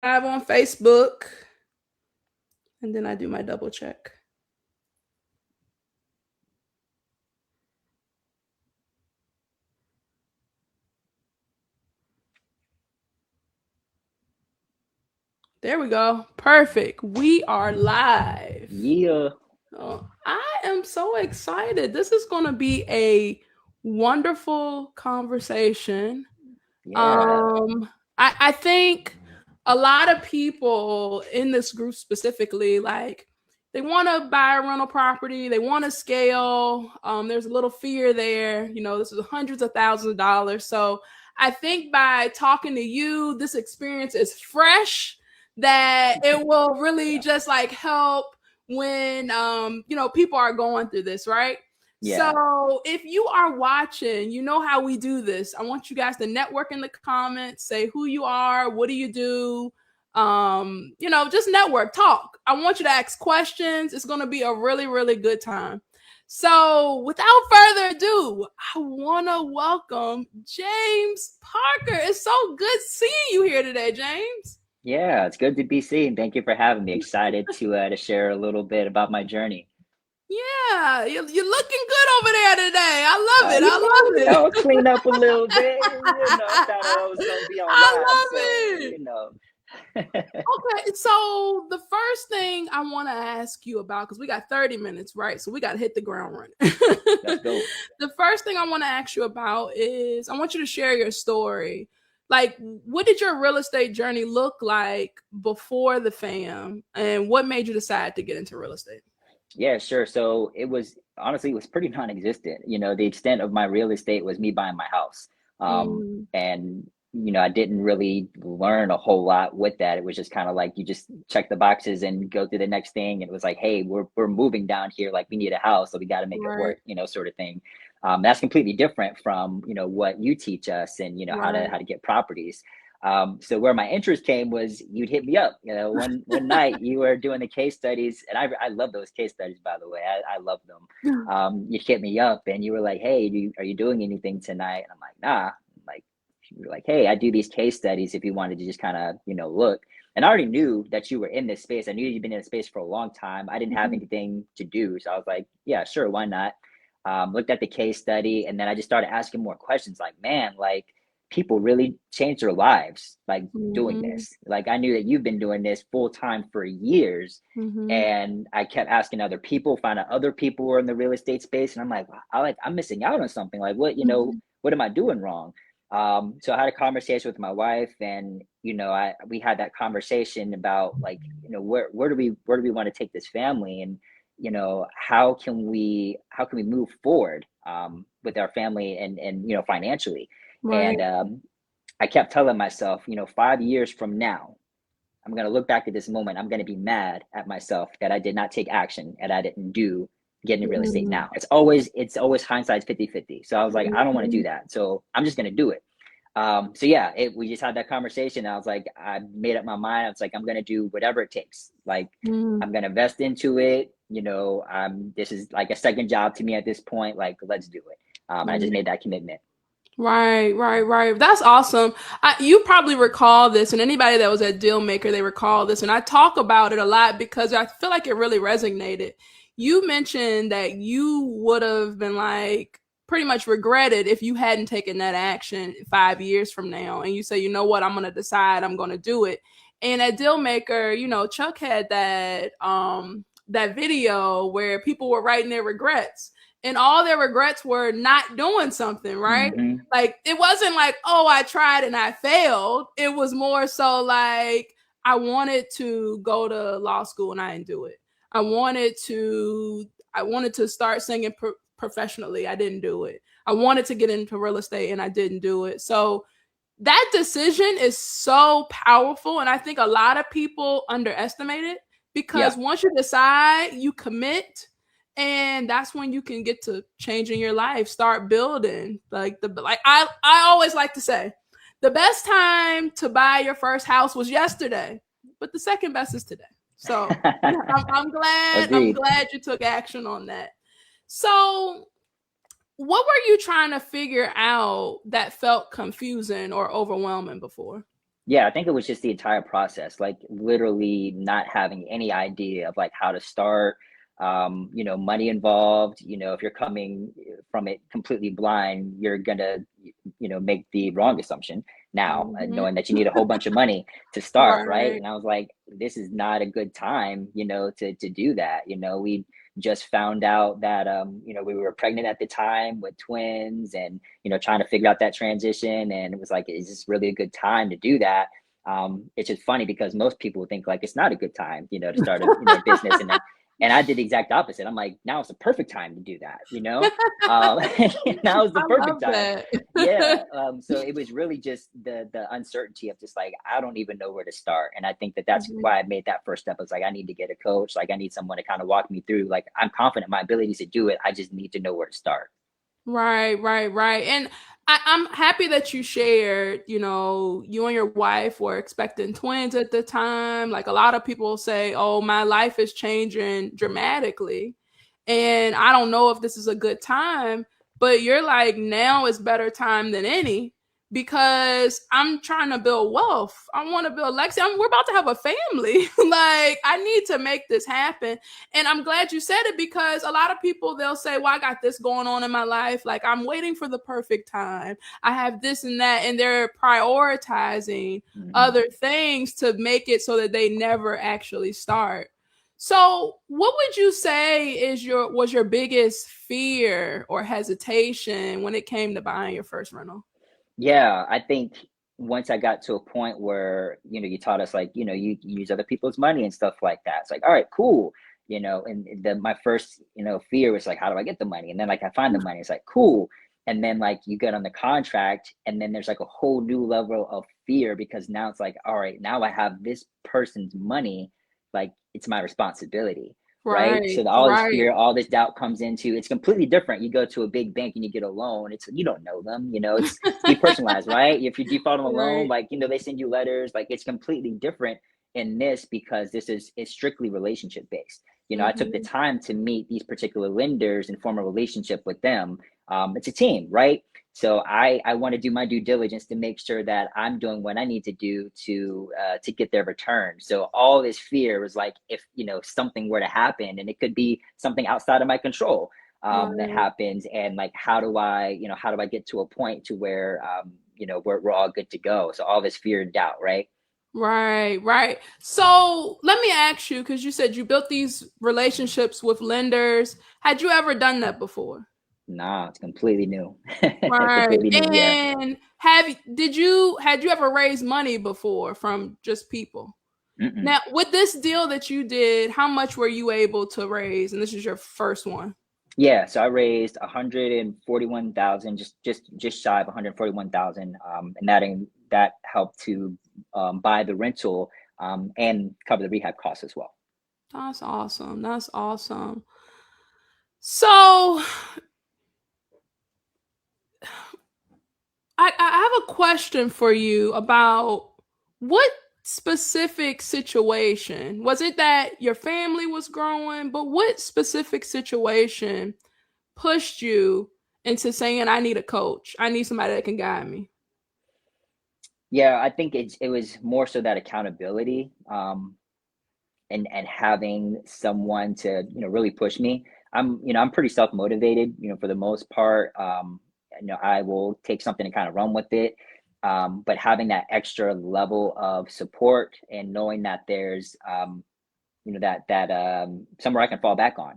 live on Facebook, and then I do my double check. There we go. Perfect. We are live. Yeah. Oh, I am so excited. This is going to be a wonderful conversation. Yeah. I think a lot of people in this group specifically, like, they want to buy a rental property, they want to scale. There's a little fear there. This is hundreds of thousands of dollars. So I think by talking to you, this experience is fresh, that it will really Yeah. just like help when people are going through this, right? Yeah. So if you are watching, you know how we do this. I want you guys to network in the comments, say who you are, what do you do, just network, talk. I want you to ask questions. It's going to be a really, really good time. So without further ado, I want to welcome James Parker. It's so good seeing you here today, James. Yeah. It's good to be seen. Thank you for having me. Excited to share a little bit about my journey. Yeah, you're looking good over there today. I love it. You I know, love it. clean up a little bit. I thought I was gonna be on I live, so love it. Okay, so the first thing I want to ask you about, because we got 30 minutes, right? So we got to hit the ground running. Let's go. The first thing I want to ask you about is I want you to share your story. Like, what did your real estate journey look like before the fam, and what made you decide to get into real estate? Yeah, sure. So it was pretty non-existent. The extent of my real estate was me buying my house. Mm, And I didn't really learn a whole lot with that. It was just kind of like you just check the boxes and go through the next thing. And it was like, hey, we're moving down here, like we need a house, so we got to make it right, work, sort of thing. That's completely different from what you teach us and how to right. get properties. So where my interest came was you'd hit me up. One night you were doing the case studies, and I love those case studies, by the way. I love them. You hit me up and you were like, "Hey, are you doing anything tonight?" And I'm like, "Nah." Like, you were like, "Hey, I do these case studies if you wanted to just kind of look." And I already knew that you were in this space. I knew you'd been in the space for a long time. I didn't have Mhm. anything to do, so I was like, "Yeah, sure, why not?" Looked at the case study, and then I just started asking more questions. Like, man, like people really change their lives like doing Mhm. this. Like I knew that you've been doing this full time for years. Mhm. And I kept asking other people, find out other people who are in the real estate space. And I'm like, wow, I'm missing out on something. Like Mhm. what am I doing wrong? So I had a conversation with my wife, and we had that conversation about like, where do we want to take this family, and how can we move forward with our family and financially. Right. And I kept telling myself, 5 years from now, I'm going to look back at this moment. I'm going to be mad at myself that I did not take action and I didn't do getting real estate Mhm. now. It's always hindsight's 50-50. So I was like, I don't want to do Mhm. that. So I'm just going to do it. So yeah, we just had that conversation. I was like, I made up my mind. I was like, I'm going to do whatever it takes. Like, Mhm. I'm going to invest into it. This is like a second job to me at this point. Like, let's do it. I just made that commitment. Right, right, right. That's awesome. You probably recall this, and anybody that was at Dealmaker, they recall this. And I talk about it a lot because I feel like it really resonated. You mentioned that you would have been like pretty much regretted if you hadn't taken that action 5 years from now. And you say, you know what, I'm going to decide, I'm going to do it. And at Dealmaker, Chuck had that video where people were writing their regrets, and all their regrets were not doing something, right? Hmm. Like, it wasn't like, oh, I tried and I failed. It was more so like, I wanted to go to law school and I didn't do it. I wanted to start singing professionally. I didn't do it. I wanted to get into real estate and I didn't do it. So that decision is so powerful, and I think a lot of people underestimate it, because Yeah. once you decide, you commit, and that's when you can get to changing your life, start building. I always like to say, the best time to buy your first house was yesterday, but the second best is today. So yeah, I'm glad I'm Agreed. glad you took action on that. So what were you trying to figure out that felt confusing or overwhelming before? Yeah, I think it was just the entire process, like literally not having any idea of like how to start, money involved. If you're coming from it completely blind, you're gonna, make the wrong assumption now, Hmm. knowing that you need a whole bunch of money to start, right? Right. And I was like, this is not a good time, to do that. We just found out that, we were pregnant at the time with twins and, trying to figure out that transition. And it was like, is this really a good time to do that? It's just funny because most people think like it's not a good time, to start a, business. And I did the exact opposite. I'm like, now is the perfect time to do that. Um, now is the I perfect love time. that. Yeah. So it was really just the uncertainty of just like, I don't even know where to start. And I think that that's Mhm. why I made that first step. I was like, I need to get a coach. Like I need someone to kind of walk me through. Like I'm confident in my abilities to do it. I just need to know where to start. Right, right, right. And I'm happy that you shared, you and your wife were expecting twins at the time. Like a lot of people say, oh, my life is changing dramatically. And I don't know if this is a good time, but you're like, now is better time than any because I'm trying to build wealth. I want to build legacy. We're about to have a family. Like, I need to make this happen. And I'm glad you said it because a lot of people they'll say, "Well, I got this going on in my life. Like I'm waiting for the perfect time. I have this and that." And they're prioritizing Mhm. other things to make it so that they never actually start. So, what would you say was your biggest fear or hesitation when it came to buying your first rental? Yeah, I think once I got to a point where, you taught us like, you use other people's money and stuff like that. It's like, all right, cool. And my first, fear was like, how do I get the money? And then like I find the money, it's like, cool. And then like you get on the contract and then there's like a whole new level of fear because now it's like, all right, now I have this person's money, like it's my responsibility. Right. Right, So all this right, fear, all this doubt comes into it's completely different. You go to a big bank and you get a loan. It's you don't know them, it's depersonalized, right? If you default on a loan, right. like they send you letters, like it's completely different in this because this is strictly relationship based. I took the Hmm. time to meet these particular lenders and form a relationship with them. It's a team, right? So I want to do my due diligence to make sure that I'm doing what I need to do to get their return. So all this fear was like if something were to happen, and it could be something outside of my control that Right. happens, and like how do I get to a point to where we're all good to go. So all this fear and doubt, right? Right, right. So let me ask you, because you said you built these relationships with lenders. Had you ever done that before? Nah, it's completely new. Right. Completely new. Yeah. And had you ever raised money before from just people? Mm-mm. Now, with this deal that you did, how much were you able to raise? And this is your first one. Yeah, so I raised 141,000, just shy of 141,000, and that helped to buy the rental and cover the rehab costs as well. That's awesome. That's awesome. So I have a question for you about what specific situation was it that your family was growing, but what specific situation pushed you into saying, I need a coach? I need somebody that can guide me. Yeah, I think it was more so that accountability. And having someone to really push me. I'm pretty self-motivated, for the most part. I will take something and kind of run with it. But having that extra level of support and knowing that there's that somewhere I can fall back on.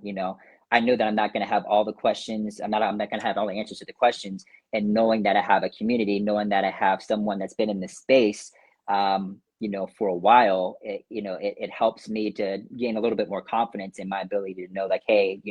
I know that I'm not going to have all the questions. I'm not going to have all the answers to the questions. And knowing that I have a community, knowing that I have someone that's been in this space, for a while, it helps me to gain a little bit more confidence in my ability to know, like, hey,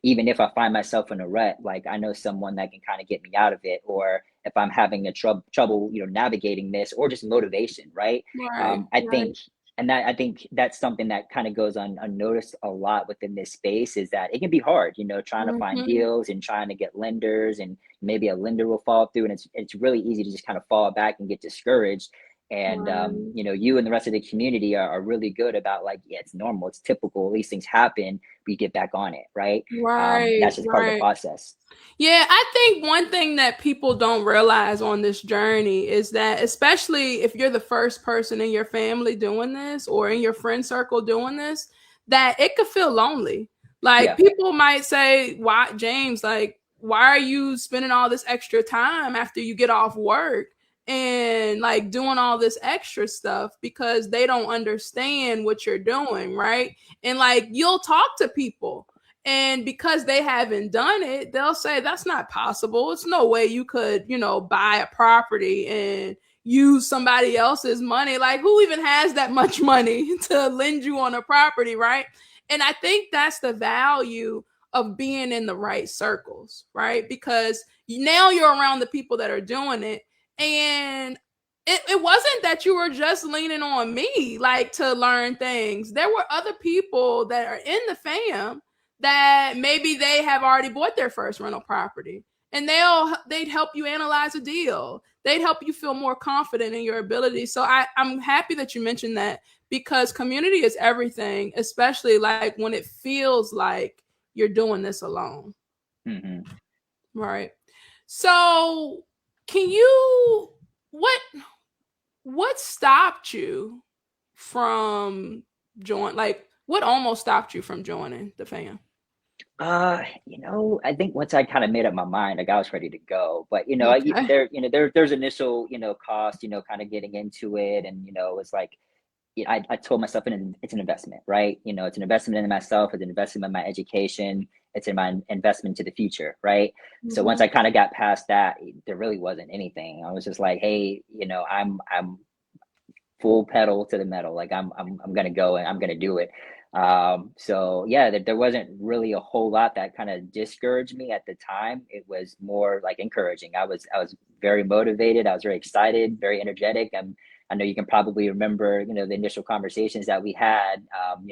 even if I find myself in a rut, like I know someone that can kind of get me out of it, or if I'm having a trouble, navigating this, or just motivation, right? Right, I right. think and that I think that's something that kind of goes unnoticed a lot within this space is that it can be hard, trying to find Hmm. deals and trying to get lenders, and maybe a lender will fall through, and it's really easy to just kind of fall back and get discouraged. And Right. you and the rest of the community are really good about like, yeah, it's normal, it's typical, these things happen, we get back on it, right? Right. That's just part of the Right. process. Yeah, I think one thing that people don't realize on this journey is that, especially if you're the first person in your family doing this or in your friend circle doing this, that it could feel lonely. Like Yeah. people might say, "Why, James? Like, why are you spending all this extra time after you get off work and like doing all this extra stuff?" Because they don't understand what you're doing, right? And like you'll talk to people and because they haven't done it, they'll say that's not possible. It's no way you could, buy a property and use somebody else's money. Like, who even has that much money to lend you on a property, right? And I think that's the value of being in the right circles, right? Because now you're around the people that are doing it. And it wasn't that you were just leaning on me, like to learn things. There were other people that are in the fam that maybe they have already bought their first rental property and they'd help you analyze a deal. They'd help you feel more confident in your ability. So I'm happy that you mentioned that because community is everything, especially like when it feels like you're doing this alone. Hmm. Right. So can you what stopped you from join like what almost stopped you from joining the fam? I think once I kind of made up my mind, like I was ready to go. But Okay. there's initial, cost, kind of getting into it, and it's like, I told myself it's an investment, right? It's an investment in myself, it's an investment in my education, it's in my investment to the future, right? So once Mm-hmm. I kind of got past that, there really wasn't anything. I was just like, hey, I'm full pedal to the metal. Like I'm gonna go and I'm gonna do it. So yeah, there wasn't really a whole lot that kind of discouraged me at the time. It was more like encouraging. I was very motivated. I was very excited, very energetic. I know you can probably remember, the initial conversations that we had,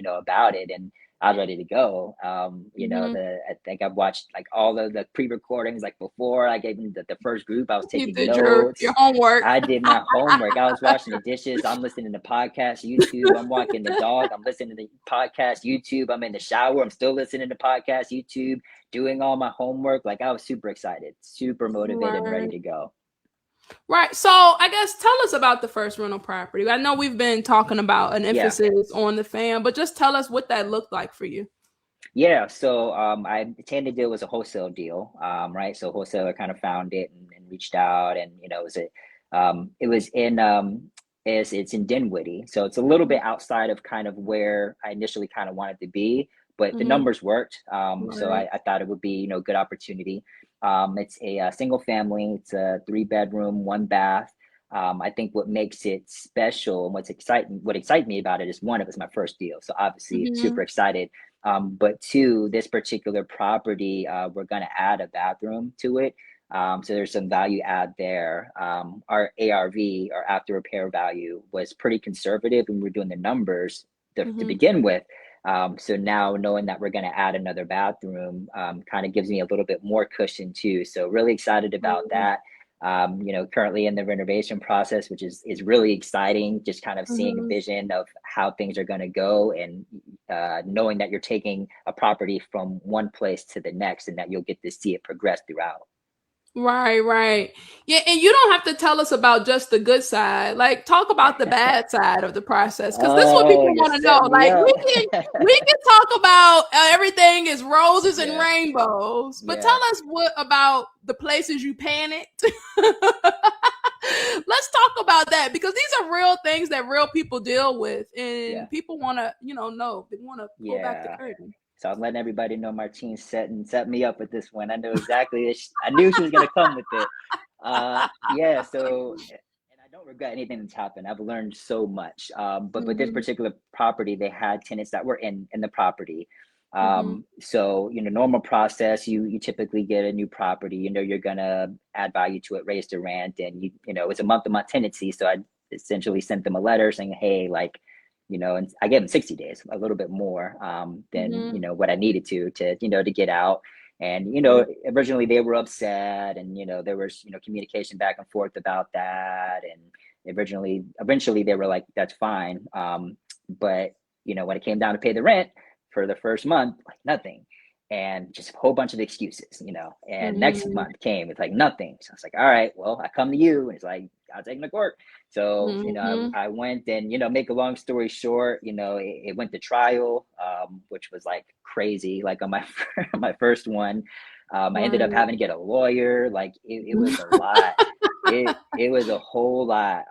about it, and I was ready to go. Mm-hmm. I think I've watched like all of the pre-recordings, like before I gave them the first group. I was You taking did your notes. homework. I did my homework. I was washing the dishes. I'm listening to podcast, YouTube. I'm walking the dog. I'm listening to the podcast, YouTube. I'm in the shower. I'm still listening to podcast, YouTube, doing all my homework. Like I was super excited, super motivated and ready Right. to go. Right. So I guess tell us about the first rental property. I know we've been talking about an Yeah. emphasis on the fam, but just tell us what that looked like for you. Yeah, so I attended deal was a wholesale deal, right? So wholesaler kind of found it and reached out, and it was in it's in Dinwiddie, so it's a little bit outside of kind of where I initially kind of wanted to be, but the Mm-hmm. numbers worked, so Right. I thought it would be good opportunity. It's a single family, it's a 3 bedroom, 1 bath. I think what makes it special and what excites me about it is one, it was my first deal, so obviously Mm-hmm. super excited. But two, this particular property, we're going to add a bathroom to it. So there's some value add there. Our ARV, our after repair value, was pretty conservative when we were doing the numbers to Mm-hmm. begin with. So now knowing that we're going to add another bathroom kind of gives me a little bit more cushion too. So really excited about that. Currently in the renovation process, which is really exciting, just kind of seeing a Mm-hmm. vision of how things are going to go, and knowing that you're taking a property from one place to the next and that you'll get to see it progress throughout. Right, right. Yeah, and you don't have to tell us about just the good side. Like talk about the bad side of the process cuz this is what Oh, people you're want to know. setting me Like up. we can talk about everything is roses and Yeah, rainbows, but tell yeah, us what about the places you panicked. Let's talk about that because these are real things that real people deal with yeah, and people want to, know. They want to pull back the yeah. curtain. So I'm letting everybody know Martine set me up with this one. I know exactly. I knew she was gonna come with it. Yeah. So, and I don't regret anything that's happened. I've learned so much. But this Mhm. particular property, they had tenants that were in the property. Mhm. So normal process. You typically get a new property. You're gonna add value to it, raise the rent, and it's a month-to-month tenancy. So I essentially sent them a letter saying, hey, like, and I gave them 60 days, a little bit more than Mhm. what I needed to get out. And Right. originally they were upset, and there was communication back and forth about that, and Eventually they were like, that's fine. But when it came down to pay the rent for the first month, like nothing. And just a whole bunch of excuses. And next Mm-hmm. month came, it's like nothing. So I was like, all right, well, I come to you. And it's like, I'll take my court. So, Mm-hmm. I went and, make a long story short, it went to trial, which was like crazy. Like on my, my first one, I ended up Right. having to get a lawyer. Like it was a lot. It was a whole lot.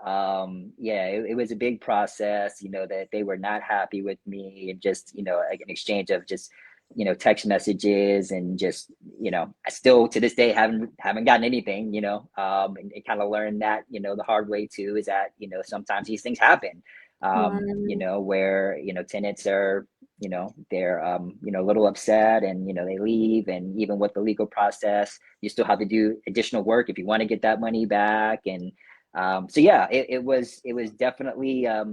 Yeah, it was a big process, that they were not happy with me, and just, like an exchange of just, text messages, and just, I still to this day haven't gotten anything, and kind of learned that, the hard way too, is that, sometimes these things happen, Right. where, tenants are, they're, a little upset, and, they leave, and even with the legal process, you still have to do additional work if you want to get that money back. And so yeah, it was definitely a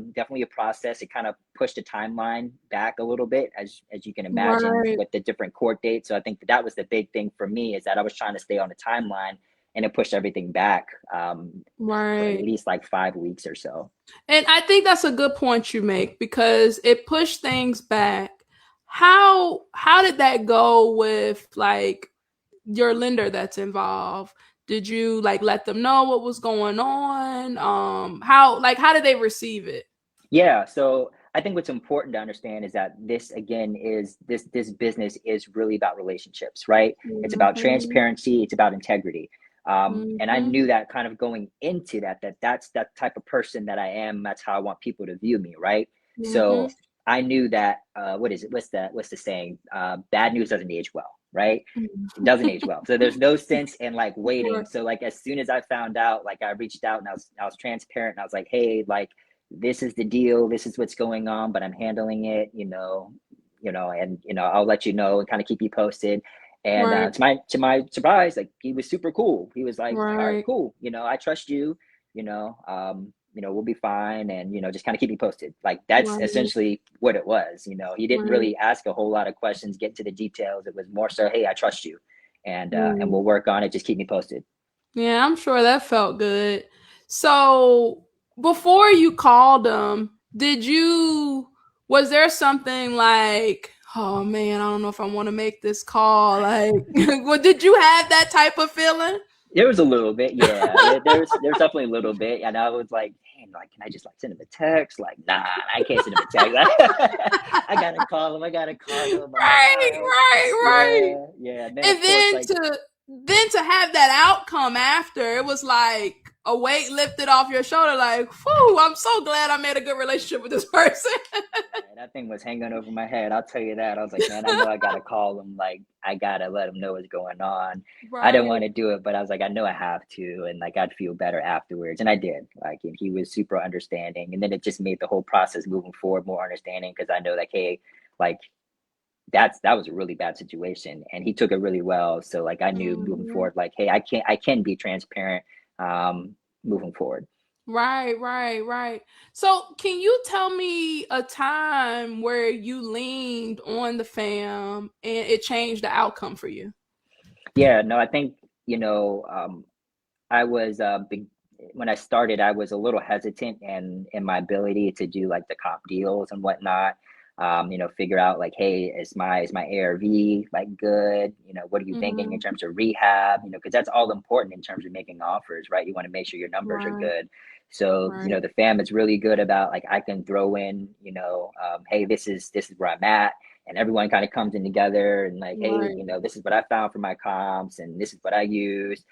process. It kind of pushed the timeline back a little bit, as you can imagine, Right. with the different court dates. So I think that was the big thing for me, is that I was trying to stay on the timeline, and it pushed everything back, for at Right. least like 5 weeks or so. And I think that's a good point you make because it pushed things back. How did that go with like your lender that's involved? Did you like let them know what was going on? How did they receive it? Yeah, so I think what's important to understand is that this, again, is this business is really about relationships, right? It's about Mhm. transparency, it's about integrity. And I Mhm. knew that kind of going into that's that type of person that I am. That's how I want people to view me, right? Mhm. So I knew that, what is it? What's the saying? Bad news doesn't age well, right? It doesn't age well. So there's no sense in like waiting. Right. So like as soon as I found out, like I reached out, and I was transparent, and I was like, hey, like this is the deal, this is what's going on, but I'm handling it, and I'll let you know and kind of keep you posted. And Right. to my surprise, like he was super cool. He was like, all right, Right. cool, I trust you, we'll be fine, and just kind of keep you posted. Like that's Right. essentially what it was. He didn't Right. really ask a whole lot of questions, get to the details. It was more so, hey, I trust you, and Mm. we'll work on it. Just keep me posted. Yeah, I'm sure that felt good. So before you called them, was there something like, oh man, I don't know if I want to make this call? Like, well, did you have that type of feeling? There was a little bit, yeah. There's definitely a little bit, and I was like, "Damn, like, can I just like send him a text?" Like, nah, I can't send him a text. I gotta call him. I gotta call him. I'm like, all Right, right, right, right. yeah, yeah. And then of And course, then like, to have that outcome after, it was like a weight lifted off your shoulder, like, whew, I'm so glad I made a good relationship with this person. yeah, that thing was hanging over my head. I'll tell you that. I was like, man, I know I gotta call him. Like, I gotta let him know what's going on. I didn't Right. want to do it, but I was like, I know I have to, and like I'd feel better afterwards, and I did. Like, and he was super understanding, and then it just made the whole process moving forward more understanding, because I know like, hey, like that was a really bad situation, and he took it really well. So like I knew moving Mhm. forward, like, hey, I can be transparent, moving forward. Right, right, right. So, can you tell me a time where you leaned on the fam and it changed the outcome for you? Yeah, no, I think, I was, big when I started, I was a little hesitant in my ability to do like the comp deals and whatnot. Figure out like, hey, is my ARV like good? What are you thinking in Mhm. terms of rehab? Because that's all important in terms of making offers, right? You want to make sure your numbers are Right, good. So, right, the fam is really good about like, I can throw in, hey, this is where I'm at. And everyone kind of comes in together, and like, hey, right, this is what I found for my comps, and this is what I use.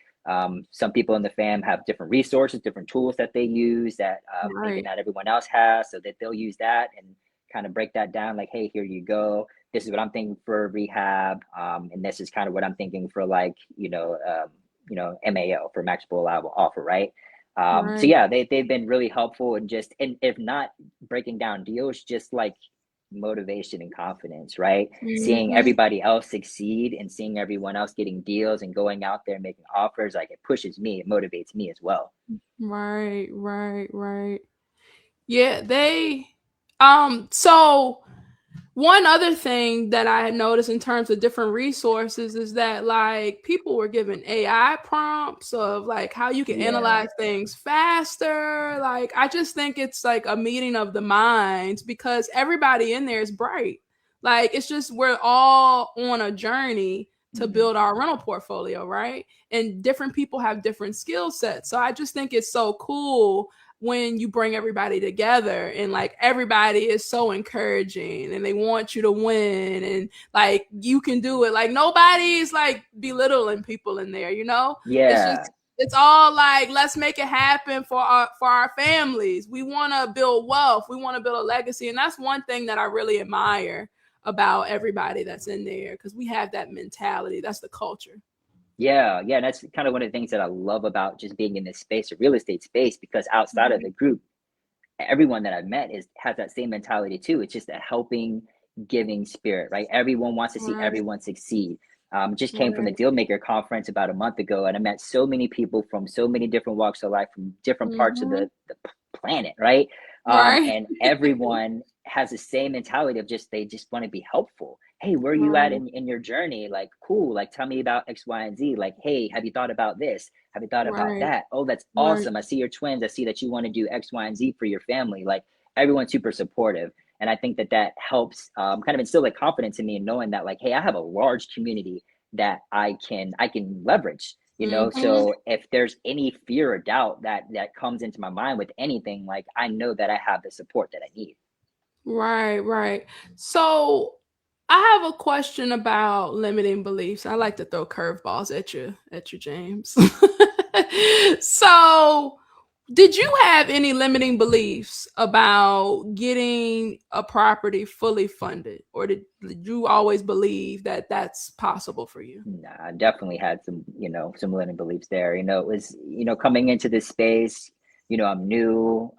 Some people in the fam have different resources, different tools that they use that, maybe right, not everyone else has, so that they'll use that and kind of break that down. Like, hey, here you go. This is what I'm thinking for rehab, and this is kind of what I'm thinking for like, MAO, for maximal allowable offer, right? So right. yeah, they've been really helpful, and if not breaking down deals, just like motivation and confidence, right? Seeing Mhm. everybody else succeed, and seeing everyone else getting deals and going out there and making offers, like it pushes me, it motivates me as well. Right, right, right. Yeah, they so One other thing that I had noticed in terms of different resources is that like people were given AI prompts of like how you can Yeah. analyze things faster. Like I just think it's like a meeting of the minds because everybody in there is bright. Like it's just we're all on a journey to Mhm. build our rental portfolio, right? And different people have different skill sets. So I just think it's so cool when you bring everybody together and like everybody is so encouraging and they want you to win and like you can do it. Like nobody's like belittling people in there, you know? It's Yeah. just it's all like let's make it happen for our families. We want to build wealth. We want to build a legacy, and that's one thing that I really admire about everybody that's in there because we have that mentality. That's the culture. Yeah, yeah, and that's kind of one of the things that I love about just being in this space, a real estate space, because outside of Right. the group, everyone that I've met is has that same mentality too. It's just a helping, giving spirit, right? Everyone wants to see Right. everyone succeed. Just came from the Right. Dealmaker conference about a month ago, and I met so many people from so many different walks of life, from different parts of Mm-hmm. the planet, right? Right. And everyone has the same mentality of just they just want to be helpful. Hey, where are you at Right. in your journey? Like, cool. Like, tell me about X, Y, and Z. Like, hey, have you thought about this? Have you thought about Right. that? Oh, that's Right. awesome. I see your twins. I see that you want to do X, Y, and Z for your family. Like, everyone's super supportive. And I think that that helps kind of instill like confidence in me and knowing that like, hey, I have a large community that I can leverage. Mm-hmm. So if there's any fear or doubt that comes into my mind with anything, like I know that I have the support that I need. Right, right. So I have a question about limiting beliefs. I like to throw curveballs at you, James. So did you have any limiting beliefs about getting a property fully funded, or did you always believe that that's possible for you? Nah, I definitely had some, some limiting beliefs there. It was, coming into this space, I'm new,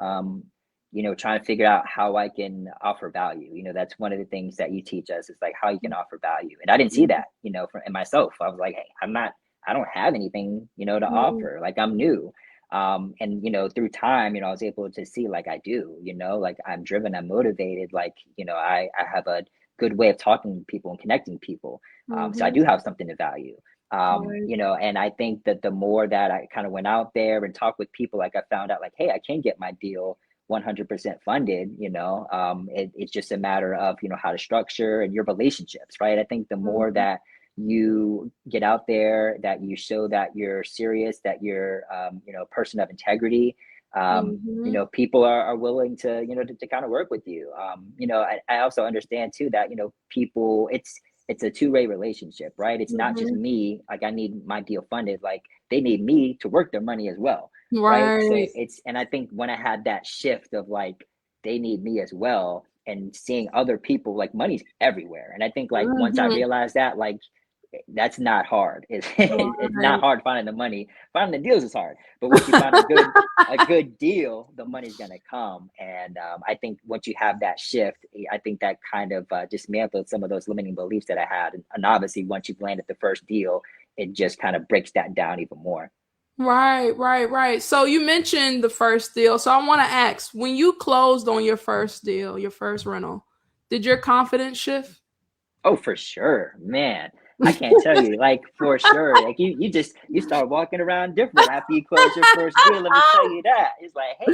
trying to figure out how I can offer value. That's one of the things that you teach us is like how you can offer value. And I didn't see that, in myself. I was like, hey, I don't have anything, to Mhm. offer. Like I'm new. And through time, I was able to see like I do, like I'm driven, I'm motivated, like, I have a good way of talking to people and connecting people. So I Mhm. do have something to value. Right. And I think that the more that I kind of went out there and talked with people, like I found out like, hey, I can get my deal 100% funded. It's just a matter of, how to structure and your relationships, right? I think the more Mhm. that you get out there, that you show that you're serious, that you're, a person of integrity, Mhm. people are willing to, to kind of work with you. I also understand too that, people, it's a two-way relationship, right? It's not just Mhm. me, like I need my deal funded, like they need me to work their money as well, right? So Right. and I think when I had that shift of like they need me as well and seeing other people, like money's everywhere. And I think like once I Mhm. realized that, like that's not hard. It's not Right. hard finding the money. Finding the deals is hard, but once you find a good deal, the money's gonna come. And I think once you have that shift, I think that kind of dismantled some of those limiting beliefs that I had. And obviously, once you've landed the first deal, it just kind of breaks that down even more. Right, right, right. So you mentioned the first deal. So I want to ask, when you closed on your first deal, your first rental, did your confidence shift? Oh, for sure, man. I can't tell you, like for sure. Like you start walking around different after you close your first deal. Let me tell you that. It's like, hey,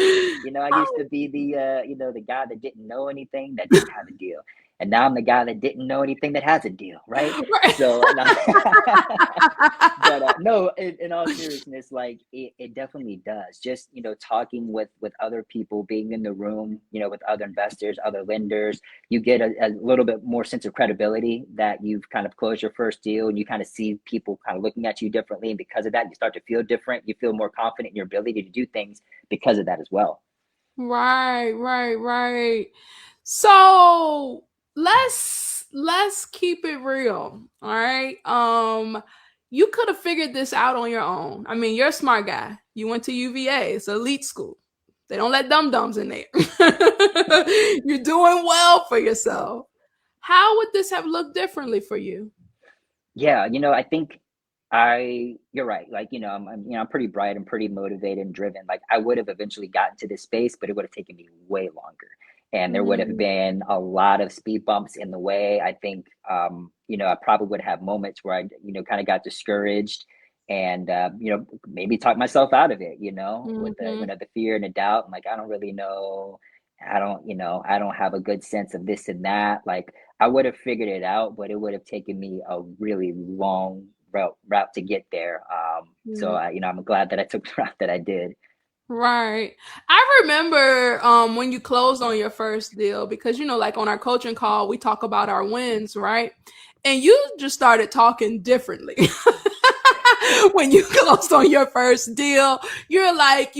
I used to be the the guy that didn't know anything that didn't have a deal. And now I'm the guy that didn't know anything that has a deal, right? Right. So no. But no, in all seriousness, like it definitely does. Just talking with other people, being in the room, with other investors, other lenders, you get a little bit more sense of credibility that you've kind of closed your first deal, and you kind of see people kind of looking at you differently. And because of that, you start to feel different. You feel more confident in your ability to do things because of that as well. Right, right, right. So let's keep it real. All right. You could have figured this out on your own. I mean, you're a smart guy. You went to UVA, it's an elite school. They don't let dum dums in there. You're doing well for yourself. How would this have looked differently for you? Yeah, I think you're right. Like, I'm pretty bright and pretty motivated and driven. Like I would have eventually gotten to this space, but it would have taken me way longer. and there would have Mm, been a lot of speed bumps in the way. I think, I probably would have moments where I, kind of got discouraged and, maybe talk myself out of it, with the, mhm. the fear and the doubt. I'm like, I don't really know. I don't have a good sense of this and that. Like, I would have figured it out, but it would have taken me a really long route to get there. So Mm. I'm glad that I took the route that I did. Right. I remember when you closed on your first deal because like on our coaching call, we talk about our wins, right? And you just started talking differently. When you closed on your first deal, you're like,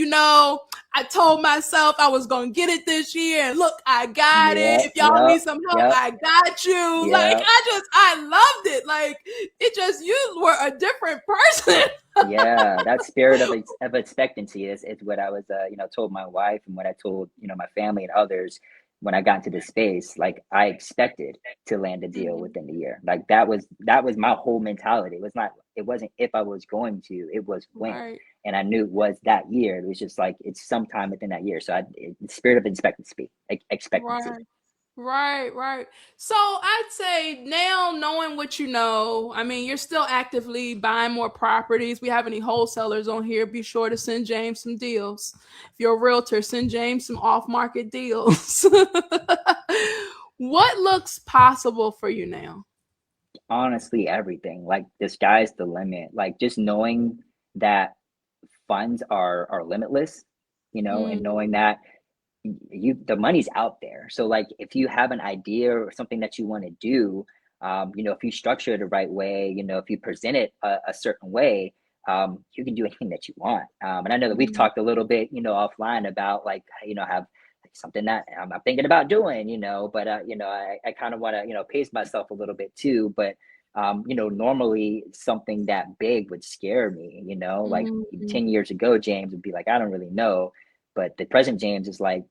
I told myself I was gonna get it this year, and look, I got it. Yeah, If y'all need yep, some help, yep, I got you. Like, yep. I loved it. Like, it just you were a different person. Yeah, that spirit of expectancy is what I was, told my wife, and what I told, my family and others when I got into this space. Like, I expected to land a deal Mhm. within the year. Like, that was my whole mentality. It wasn't if I was going to, it was when. Right. And I knew it was that year. It was just like it's sometime within that year. So spirit of expectancy. Right. Right, right. So I'd say now, knowing what you know, I mean, you're still actively buying more properties. We have any wholesalers on here? Be sure to send James some deals. If you're a realtor, send James some off market deals. What looks possible for you now? Honestly, everything. Like, the sky's the limit. Like, just knowing that funds are limitless, and knowing Mm, that the money's out there. So, like, if you have an idea or something that you want to do, if you structure it the right way, if you present it a certain way, you can do anything that you want. And I know that we've mm, talked a little bit, offline about, like, have like something that I'm thinking about doing, but I kind of want to, pace myself a little bit too. But normally something that big would scare me, like mm, 10 years ago, James would be like, I don't really know. But the present James is like,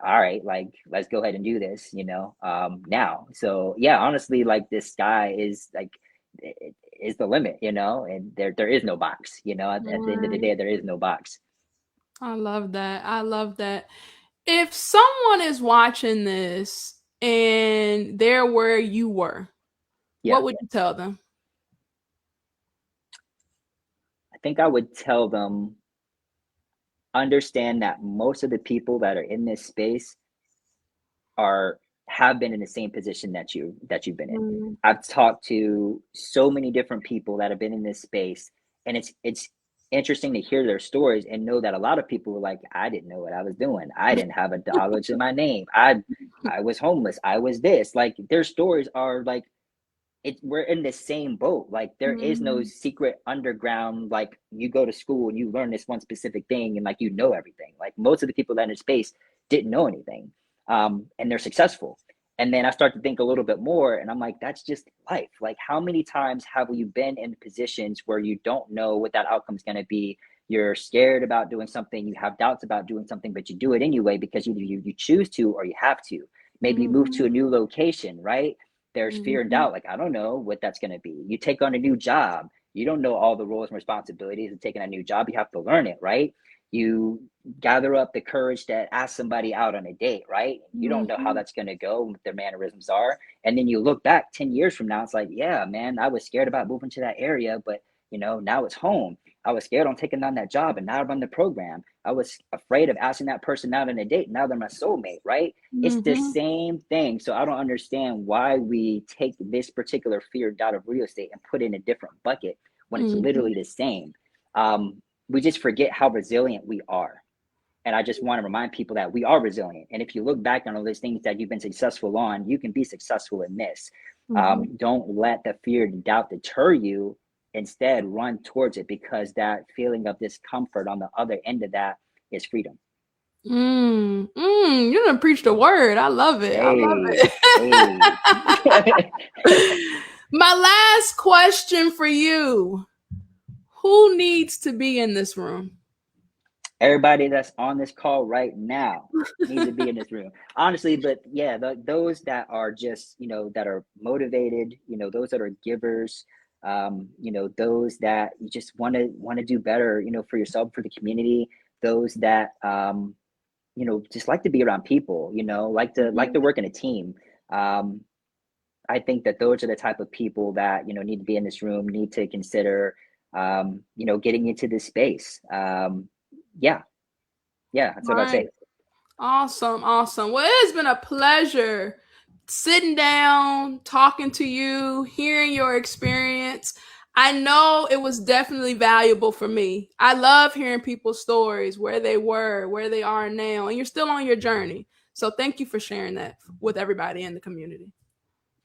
all right, like, let's go ahead and do this, now. So yeah, honestly, like, this sky is like, it is the limit, and there is no box, at the end of the right. day, there is no box. I love that. I love that. If someone is watching this and they're where you were, what Yeah. would you tell them? I think I would tell them, understand that most of the people that are in this space are have been in the same position that you've been in. Mm, I've talked to so many different people that have been in this space, and it's interesting to hear their stories and know that a lot of people were like, I didn't know what I was doing. I didn't have a dollar to my name. I was homeless. I was this. Like, their stories are like, we're in the same boat. Like, there is no mhm, secret underground, like, you go to school and you learn this one specific thing and, like, everything. Like, most of the people that are in space didn't know anything. And they're successful. And then I start to think a little bit more, and I'm like, that's just life. Like, how many times have you been in positions where you don't know what that outcome is going to be? You're scared about doing something, you have doubts about doing something, but you do it anyway because either you choose to or you have to. Maybe you move to mhm, a new location, right? There's fear and mhm, doubt. Like, I don't know what that's going to be. You take on a new job. You don't know all the roles and responsibilities of taking a new job. You have to learn it, right? You gather up the courage to ask somebody out on a date, right? You don't know how mhm, that's going to go, what their mannerisms are. And then you look back 10 years from now, it's like, yeah, man, I was scared about moving to that area, but now it's home. I was scared on taking on that job, and now I run the program. I was afraid of asking that person out on a date. Now they're my soulmate, right? It's the mhm, same thing. So I don't understand why we take this particular fear and doubt of real estate and put it in a different bucket when it's mhm, literally the same. We just forget how resilient we are. And I just want to remind people that we are resilient. And if you look back on all those things that you've been successful on, you can be successful in this. mhm. Don't let the fear and doubt deter you. Instead, run towards it, because that feeling of discomfort on the other end of that is freedom. You done preached a word. I love it. I love Hey, hey. it. My last question for you. Who needs to be in this room? Everybody that's on this call right now needs to be in this room, honestly. But yeah, those that are just, that are motivated, those that are givers, those that you just want to do better, for yourself, for the community, those that just like to be around people, like to Mhm. work in a team. Um, I think that those are the type of people that, need to be in this room, need to consider, getting into this space. Yeah, yeah, that's what I'd say. Right. Awesome, awesome. Well, it has been a pleasure sitting down, talking to you, hearing your experience. I know it was definitely valuable for me. I love hearing people's stories, where they were, where they are now, and you're still on your journey. So thank you for sharing that with everybody in the community.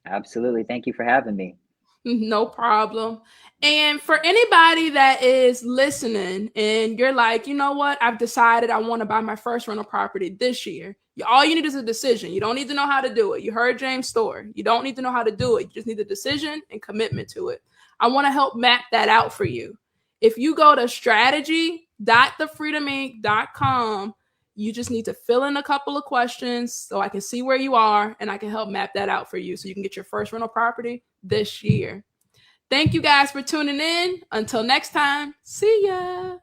Absolutely. Thank you for having me. No problem. And for anybody that is listening and you're like, you know what, I've decided I want to buy my first rental property this year. All you need is a decision. You don't need to know how to do it. You heard James' story. You don't need to know how to do it. You just need a decision and commitment to it. I want to help map that out for you. If you go to strategy.thefreedominc.com, you just need to fill in a couple of questions so I can see where you are and I can help map that out for you so you can get your first rental property this year. Thank you guys for tuning in. Until next time, see ya.